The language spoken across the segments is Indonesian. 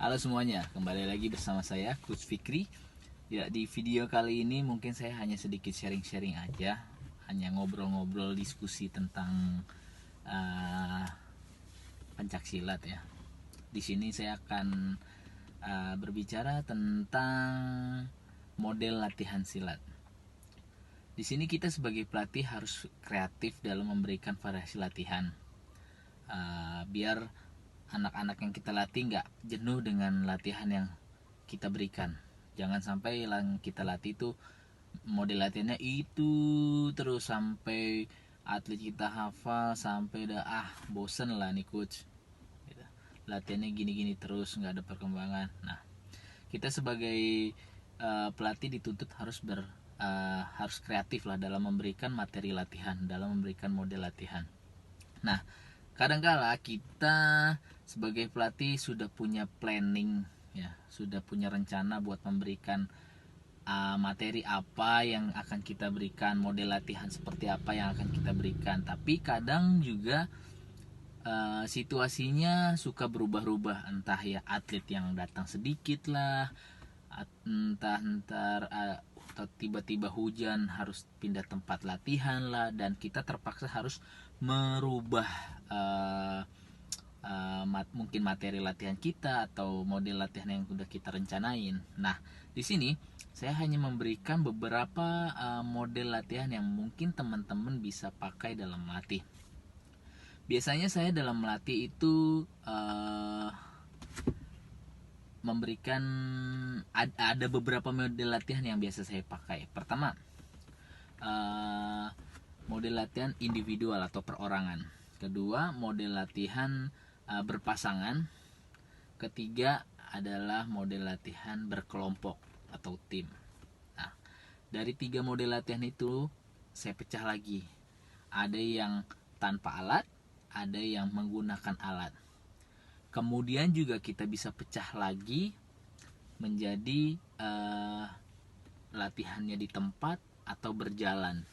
Halo semuanya, kembali lagi bersama saya Coach Fikri. Ya, di video kali ini mungkin saya hanya sedikit sharing-sharing aja, hanya ngobrol-ngobrol diskusi tentang uh, pencak silat ya. Di sini saya akan berbicara tentang model latihan silat. Di sini kita sebagai pelatih harus kreatif dalam memberikan variasi latihan, biar anak-anak yang kita latih nggak jenuh dengan latihan yang kita berikan. Jangan sampai yang kita latih itu model latihannya itu terus sampai atlet kita hafal sampai udah bosen lah nih coach, latihannya gini-gini terus nggak ada perkembangan. Nah, kita sebagai pelatih dituntut harus kreatif lah dalam memberikan materi latihan, dalam memberikan model latihan. Nah, kadangkala kita sebagai pelatih sudah punya planning ya, sudah punya rencana buat memberikan materi apa yang akan kita berikan, model latihan seperti apa yang akan kita berikan. Tapi kadang juga situasinya suka berubah-ubah, entah ya atlet yang datang sedikit lah, entah tiba-tiba hujan harus pindah tempat latihan lah, dan kita terpaksa harus merubah mungkin materi latihan kita atau model latihan yang sudah kita rencanain. Nah, di sini saya hanya memberikan beberapa model latihan yang mungkin teman-teman bisa pakai dalam melatih. Biasanya saya dalam melatih itu memberikan ada beberapa model latihan yang biasa saya pakai. Pertama, model latihan individual atau perorangan. Kedua, model latihan berpasangan. Ketiga adalah model latihan berkelompok atau tim. Nah, dari 3 model latihan itu saya pecah lagi. Ada yang tanpa alat, ada yang menggunakan alat. Kemudian juga kita bisa pecah lagi menjadi latihannya di tempat atau berjalan.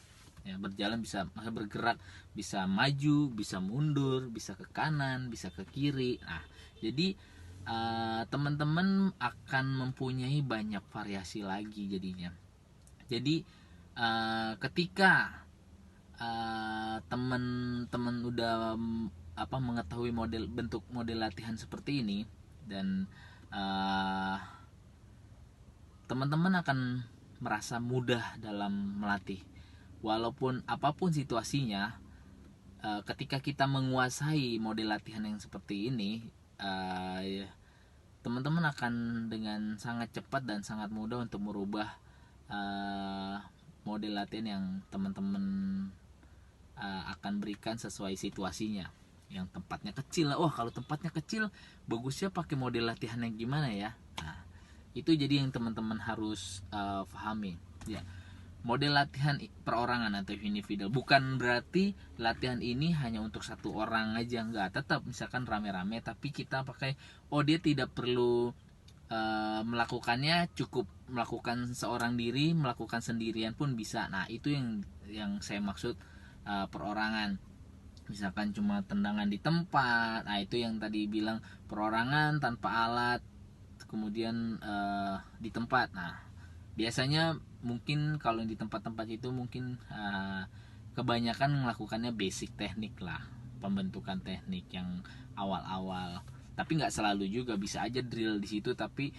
Ya, berjalan bisa bergerak, bisa maju, bisa mundur, bisa ke kanan, bisa ke kiri. Nah, jadi teman-teman akan mempunyai banyak variasi lagi jadinya. Jadi ketika teman-teman udah mengetahui bentuk model latihan seperti ini, dan teman-teman akan merasa mudah dalam melatih. Walaupun apapun situasinya, ketika kita menguasai model latihan yang seperti ini, teman-teman akan dengan sangat cepat dan sangat mudah untuk merubah model latihan yang teman-teman akan berikan sesuai situasinya. Yang tempatnya kecil, kalau tempatnya kecil bagusnya pakai model latihan yang gimana ya. Nah, itu jadi yang teman-teman harus pahami ya. Model latihan perorangan atau individual bukan berarti latihan ini hanya untuk satu orang aja, enggak. Tetap misalkan rame-rame, tapi kita pakai dia tidak perlu melakukannya, cukup melakukan seorang diri, melakukan sendirian pun bisa. Nah, itu yang saya maksud perorangan. Misalkan cuma tendangan di tempat, nah itu yang tadi bilang perorangan tanpa alat, kemudian di tempat. Nah, biasanya mungkin kalau di tempat-tempat itu mungkin kebanyakan melakukannya basic teknik lah, pembentukan teknik yang awal-awal. Tapi nggak selalu juga, bisa aja drill di situ tapi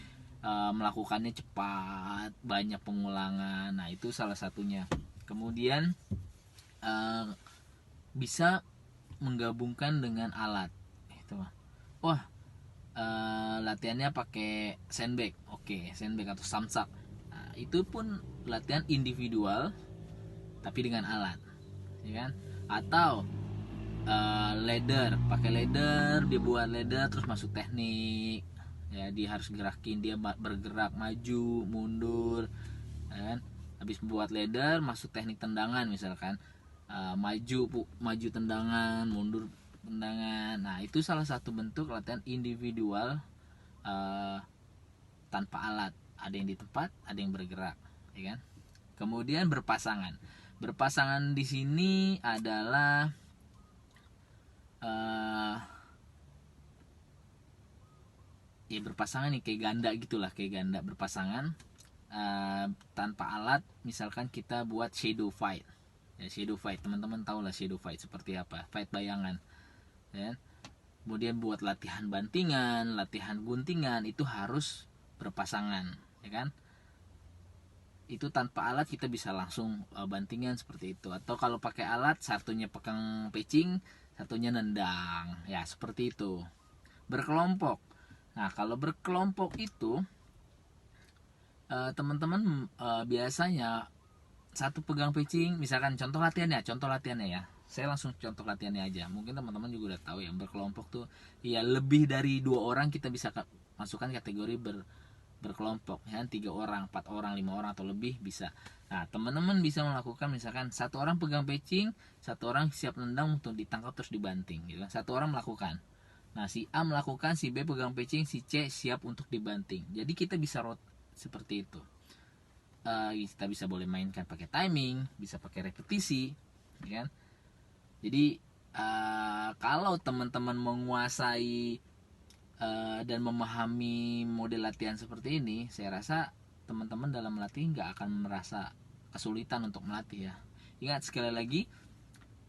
melakukannya cepat, banyak pengulangan. Nah, itu salah satunya. Kemudian bisa menggabungkan dengan alat. Itu latihannya pakai sandbag, sandbag atau samsak. Nah, itu pun latihan individual tapi dengan alat, ya kan? Atau ladder, pakai ladder, dia buat ladder terus masuk teknik. Ya, dia harus gerakin, dia bergerak maju, mundur, ya kan? Habis buat ladder masuk teknik tendangan misalkan. Maju tendangan, mundur tendangan. Nah, itu salah satu bentuk latihan individual tanpa alat. Ada yang di tempat, ada yang bergerak, ya kan? Kemudian berpasangan. Berpasangan di sini adalah ya berpasangan nih, kayak ganda gitulah, kayak ganda berpasangan tanpa alat. Misalkan kita buat shadow fight, ya shadow fight teman-teman tahu lah shadow fight seperti apa, fight bayangan ya. Kemudian buat latihan bantingan, latihan guntingan itu harus berpasangan ya kan. Itu tanpa alat kita bisa langsung bantingan seperti itu, atau kalau pakai alat satunya pegang pecing, satunya nendang ya, seperti itu. Berkelompok, nah kalau berkelompok itu teman-teman biasanya satu pegang pitching, misalkan contoh latihannya ya, saya langsung contoh latihannya aja, mungkin teman-teman juga udah tahu ya. Berkelompok tuh ya lebih dari 2 orang kita bisa masukkan kategori berkelompok ya, 3 orang, 4 orang, 5 orang atau lebih bisa. Nah teman-teman bisa melakukan misalkan satu orang pegang pitching, satu orang siap nendang untuk ditangkap terus dibanting gitu. Satu orang melakukan, nah si A melakukan, si B pegang pitching, si C siap untuk dibanting. Jadi kita bisa seperti itu. Kita bisa boleh mainkan pakai timing, bisa pakai repetisi ya kan. Jadi kalau teman-teman menguasai dan memahami model latihan seperti ini, saya rasa teman-teman dalam melatih nggak akan merasa kesulitan untuk melatih ya. Ingat sekali lagi,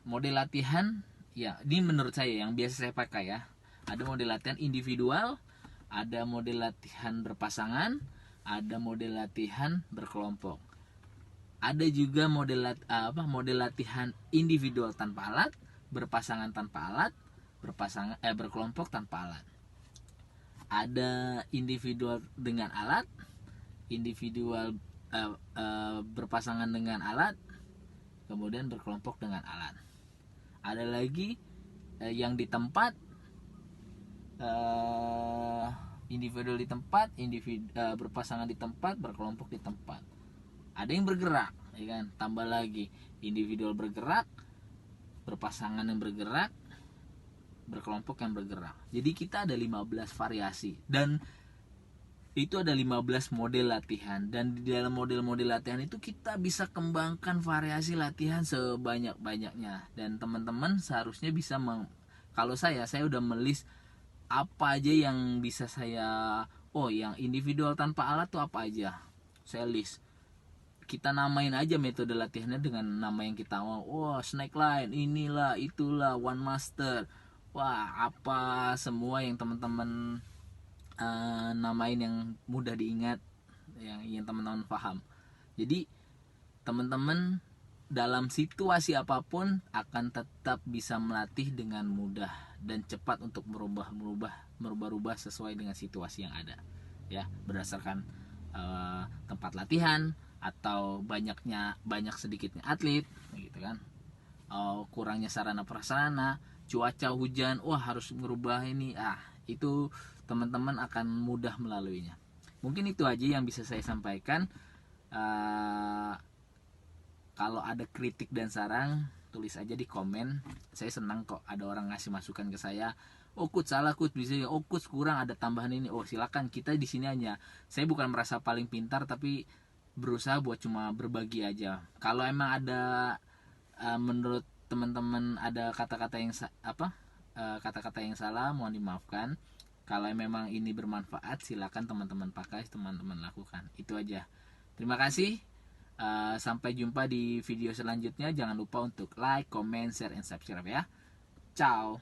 model latihan ya ini menurut saya yang biasa saya pakai ya. Ada model latihan individual, ada model latihan berpasangan, ada model latihan berkelompok. Ada juga model latihan individual tanpa alat, berpasangan tanpa alat, berkelompok tanpa alat. Ada individual dengan alat, individual berpasangan dengan alat, kemudian berkelompok dengan alat. Ada lagi yang di tempat, individual di tempat, berpasangan di tempat, berkelompok di tempat. Ada yang bergerak ya kan, tambah lagi individual bergerak, berpasangan yang bergerak, berkelompok yang bergerak. Jadi kita ada 15 variasi, dan itu ada 15 model latihan, dan di dalam model-model latihan itu kita bisa kembangkan variasi latihan sebanyak-banyaknya. Dan teman-teman seharusnya bisa kalau saya udah melis apa aja yang bisa saya, yang individual tanpa alat tuh apa aja, saya list. Kita namain aja metode latihannya dengan nama yang kita mau. Snake line, inilah, itulah, one master. Apa semua yang teman-teman namain yang mudah diingat, yang teman-teman paham. Jadi teman-teman dalam situasi apapun akan tetap bisa melatih dengan mudah dan cepat untuk merubah sesuai dengan situasi yang ada ya, berdasarkan tempat latihan, atau banyak sedikitnya atlet gitu kan, kurangnya sarana prasarana, cuaca hujan, harus merubah ini, itu teman-teman akan mudah melaluinya. Mungkin itu aja yang bisa saya sampaikan. Kalau ada kritik dan saran, tulis aja di komen. Saya senang kok ada orang ngasih masukan ke saya. Coach salah, coach bisa, coach kurang, ada tambahan ini. Silakan, kita di sini hanya, saya bukan merasa paling pintar, tapi berusaha buat cuma berbagi aja. Kalau emang ada menurut teman-teman ada kata-kata yang kata-kata yang salah, mohon dimaafkan. Kalau memang ini bermanfaat, silakan teman-teman pakai, teman-teman lakukan. Itu aja. Terima kasih. Sampai jumpa di video selanjutnya. Jangan lupa untuk like, comment, share, and subscribe ya. Ciao.